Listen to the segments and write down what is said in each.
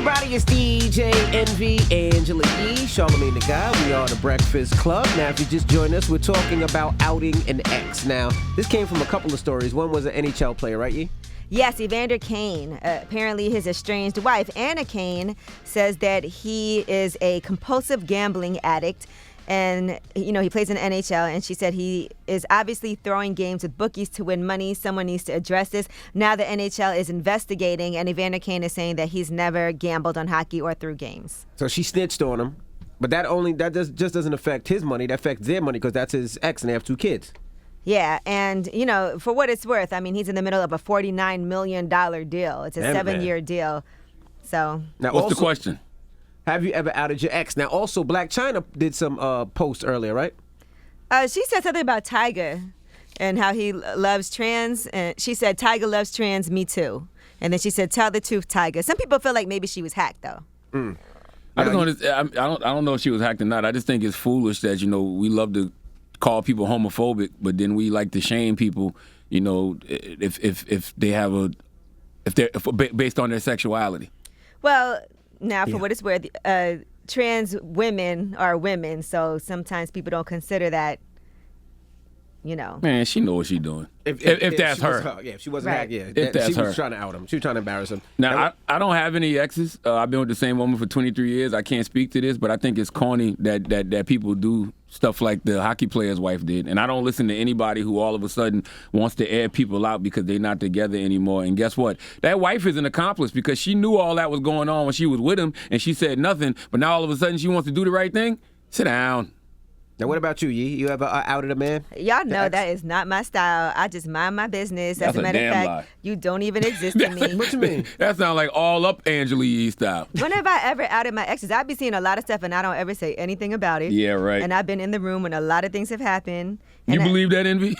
everybody, it's DJ Envy, Angela E, Charlamagne the Guy. We are the Breakfast Club. Now, if you just joined us, we're talking about outing an ex. Now, this came from a couple of stories. One was an NHL player, right, Yee? Yes, Evander Kane. Apparently, his estranged wife, Anna Kane, says that he is a compulsive gambling addict. And, you know, he plays in the NHL, and she said he is obviously throwing games with bookies to win money. Someone needs to address this. Now the NHL is investigating, and Evander Kane is saying that he's never gambled on hockey or through games. So she snitched on him, but just doesn't affect his money. That affects their money because that's his ex, and they have 2 kids. Yeah, and, you know, for what it's worth, I mean, he's in the middle of a $49 million deal. It's a 7-year deal. So now, what's the question? Have you ever outed your ex? Now, also, Black China did some posts earlier, right? She said something about Tiger and how he loves trans. And she said, Tiger loves trans, me too. And then she said, tell the truth, Tiger. Some people feel like maybe she was hacked, though. I don't know if she was hacked or not. I just think it's foolish that, you know, we love to call people homophobic, but then we like to shame people, you know, if they're based on their sexuality. Well, now, for what it's worth, trans women are women, so sometimes people don't consider that, you know. Man, she knows what she's doing. If that's her. Yeah, if she wasn't hacked, yeah. If that's she her. was trying to out him. She was trying to embarrass him. Now, I don't have any exes. I've been with the same woman for 23 years. I can't speak to this, but I think it's corny that people do stuff like the hockey player's wife did. And I don't listen to anybody who all of a sudden wants to air people out because they're not together anymore. And guess what? That wife is an accomplice because she knew all that was going on when she was with him, and she said nothing. But now all of a sudden she wants to do the right thing? Sit down. Now, what about you, Yee? You ever outed a man? Y'all know that is not my style. I just mind my business. As a matter of fact, lie. You don't even exist to me. What you mean? That sounds like all up Angela Yee style. When have I ever outed my exes? I be seeing a lot of stuff, and I don't ever say anything about it. Yeah, right. And I've been in the room when a lot of things have happened. You believe that, Envy?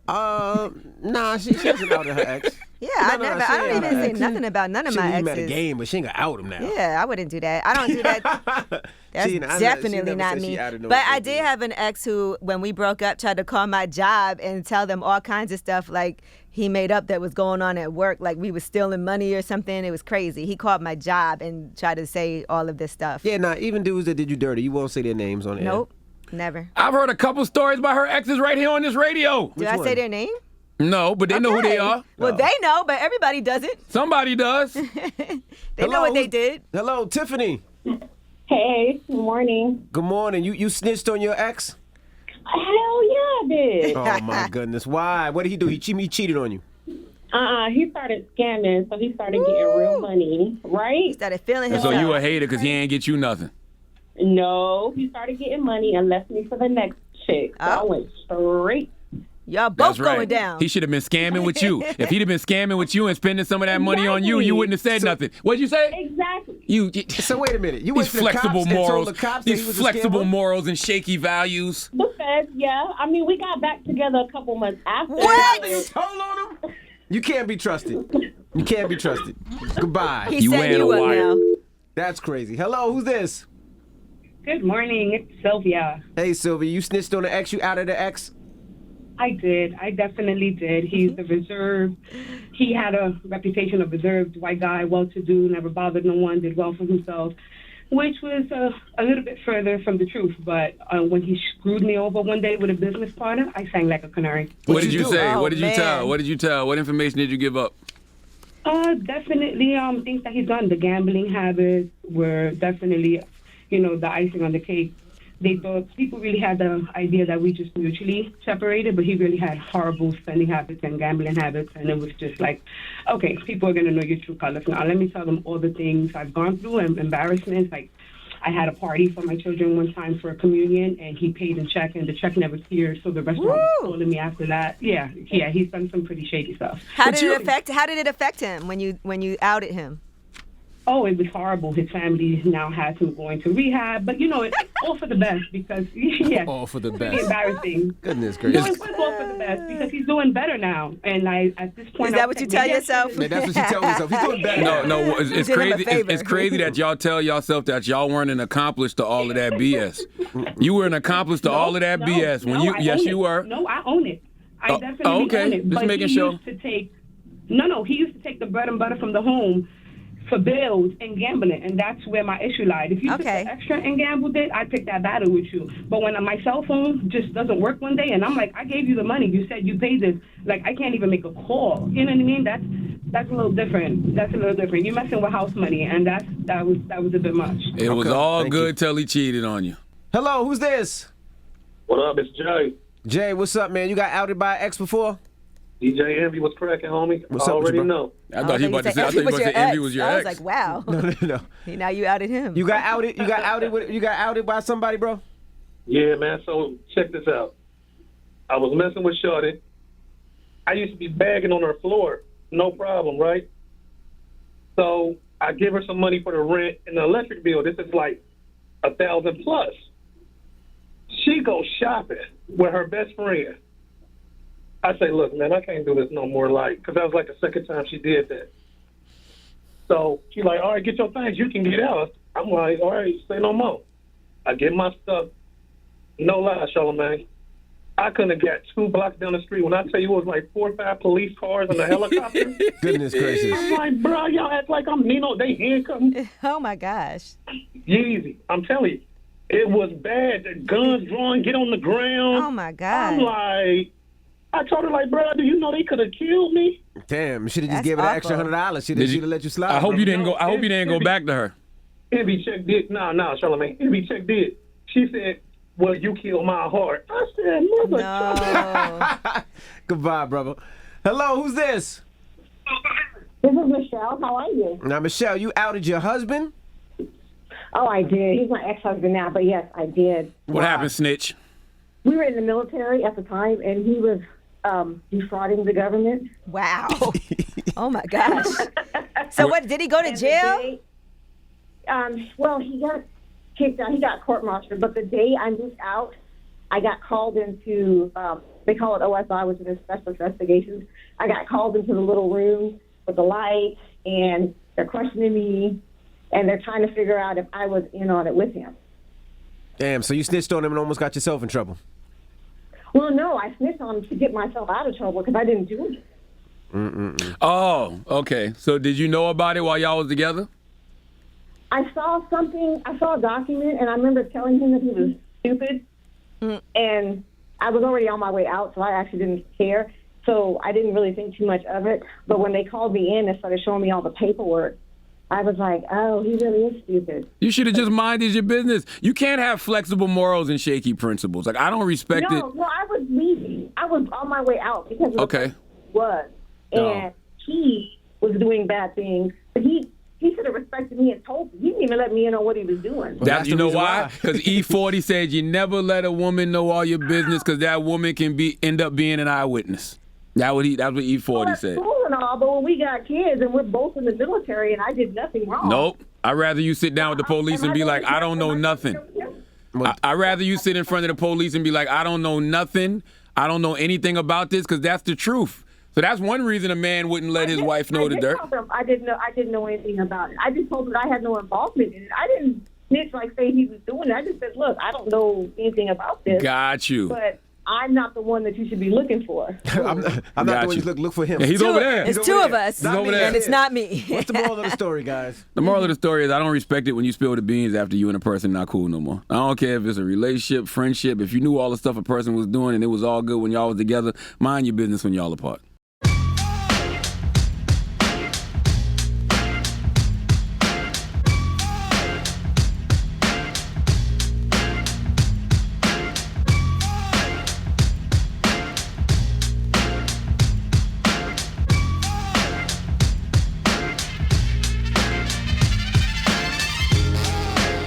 Nah, she hasn't outed her ex. Yeah, I don't even say nothing about none of my exes. She met a game, but she ain't gonna out him now. Yeah, I wouldn't do that. I don't do that. That's definitely not me. But I did have an ex who, when we broke up, tried to call my job and tell them all kinds of stuff like he made up that was going on at work, like we was stealing money or something. It was crazy. He called my job and tried to say all of this stuff. Yeah, nah, even dudes that did you dirty, you won't say their names on air. Nope, never. I've heard a couple stories about her exes right here on this radio. Did I say their name? No, but they know who they are. Well, they know, but everybody doesn't. Somebody does. They know what they did. Hello, Tiffany. Hey, good morning. Good morning. You snitched on your ex? Hell yeah, I did. Oh, my goodness. Why? What did he do? He cheated on you? He started scamming, so he started getting real money, right? He started feeling And himself. so you a hater because he ain't get you nothing. No, he started getting money and left me for the next chick. So I went straight. Y'all both That's right. going down. He should have been scamming with you. If he'd have been scamming with you and spending some of that money on you, you wouldn't have said nothing. What'd you say? Exactly. So wait a minute. You these went to the flexible cops and morals, told the cops that these he was flexible a scammer? morals and shaky values. The feds, yeah. I mean, we got back together a couple months after. What? You told on him? You can't be trusted. You can't be trusted. Goodbye. He set you up now. That's crazy. Hello, who's this? Good morning, it's Sylvia. Hey, Sylvia. You snitched on the ex? You outed the ex? I did. I definitely did. He's the reserved. He had a reputation of reserved white guy, well-to-do, never bothered no one, did well for himself, which was a little bit further from the truth. But when he screwed me over one day with a business partner, I sang like a canary. What did you say? Oh, What did you man. tell? What did you tell? What information did you give up? Definitely things that he's done. The gambling habits were definitely, the icing on the cake. They thought people really had the idea that we just mutually separated, but he really had horrible spending habits and gambling habits, and it was just like, okay, people are going to know your true colors. Now, let me tell them all the things I've gone through and embarrassments. Like, I had a party for my children one time for a communion, and he paid in check, and the check never cleared, so the restaurant told me after that. Yeah, he's done some pretty shady stuff. How did it affect him when you outed him? Oh, it was horrible. His family now has him going to rehab, but it's all for the best because All for the it's best. really embarrassing. Goodness No, gracious. it was all for the best because he's doing better now. And at this point, Is that what you tell yourself? Man, that's what you tell yourself. He's doing better. No, it's Did him a crazy. favor. It's crazy that y'all tell yourself that y'all weren't an accomplice to all of that BS. You were an accomplice to all of that BS. When I yes, own you it. were. No, I own it. I definitely okay. own it. Just But making he sure. used to take. He used to take the bread and butter from the home. for bills and gambling, and that's where my issue lied. If you took the extra and gambled it, I'd pick that battle with you. But when my cell phone just doesn't work one day, and I'm like, I gave you the money, you said you paid this, like I can't even make a call. You know what I mean? That's a little different. That's a little different. You're messing with house money, and that was a bit much. It was all good till he cheated on you. Hello, who's this? What up? It's Jay. Jay, what's up, man? You got outed by an ex before? DJ Envy was cracking, homie. What's I up with already you, bro? know. I thought he was about to say Envy was your I ex. was like, wow. No. Now you outed him. You got outed. You got outed by somebody, bro. Yeah, man. So check this out. I was messing with Shorty. I used to be bagging on her floor, no problem, right? So I give her some money for the rent and the electric bill. This is like $1,000 plus. She goes shopping with her best friend. I say, look, man, I can't do this no more, like, because that was like the second time she did that. So she's like, all right, get your things. You can get out. I'm like, all right, say no more. I get my stuff. No lie, Charlamagne. I couldn't have got 2 blocks down the street. When I tell you it was like 4 or 5 police cars and a helicopter. Goodness gracious. I'm like, bro, y'all act like I'm Nino. They handcuffed me. Oh, my gosh. Yeezy. I'm telling you. It was bad. The guns drawn, get on the ground. Oh, my God. I'm like, I told her, like, bro, do you know they could have killed me? Damn, should have just That's given an extra awful. $100. Should have let you slide. I hope bro. you didn't go. I hope you didn't go back to her. Envy check did. No, Charlamagne. Envy check did. She said, well, you killed my heart. I said, mother. No. Goodbye, brother. Hello, who's this? This is Michelle. How are you? Now, Michelle, you outed your husband? Oh, I did. He's my ex-husband now, but yes, I did. What happened, snitch? We were in the military at the time, and he was defrauding the government. Wow. Oh, my gosh. So what, did he go to jail? Well, he got kicked out. He got court-martialed. But the day I moved out, I got called into, they call it OSI, which is Special Investigations. I got called into the little room with the lights, and they're questioning me, and they're trying to figure out if I was in on it with him. Damn, so you snitched on him and almost got yourself in trouble. Well, no, I snitched on him to get myself out of trouble because I didn't do it. Oh, okay. So did you know about it while y'all was together? I saw a document, and I remember telling him that he was stupid, and I was already on my way out, so I actually didn't care. So I didn't really think too much of it. But when they called me in and started showing me all the paperwork, I was like, oh, he really is stupid. You should have just minded your business. You can't have flexible morals and shaky principles. Like, I don't respect it. No, I was leaving. I was on my way out because of Okay. what he was. And he was doing bad things. But he should have respected me and told me. He didn't even let me in on what he was doing. That, you the know reason why? why. Because E40 said you never let a woman know all your business because that woman can end up being an eyewitness. That's what E40 said. Cool and all, but when we got kids and we're both in the military and I did nothing wrong. Nope. I'd rather you sit down with the police and be like, I don't know nothing. I'd rather you sit in front of the police and be like, I don't know nothing. I don't know anything about this, because that's the truth. So that's one reason a man wouldn't let his wife know the dirt. I didn't know anything about it. I just told him I had no involvement in it. I didn't snitch like say he was doing it. I just said, look, I don't know anything about this. Got you. But I'm not the one that you should be looking for. I'm not the one you look for him. Yeah, he's over there. It's two of us, Not me. and it's not me. What's the moral of the story, guys? The moral of the story is I don't respect it when you spill the beans after you and a person not cool no more. I don't care if it's a relationship, friendship. If you knew all the stuff a person was doing and it was all good when y'all was together, mind your business when y'all apart.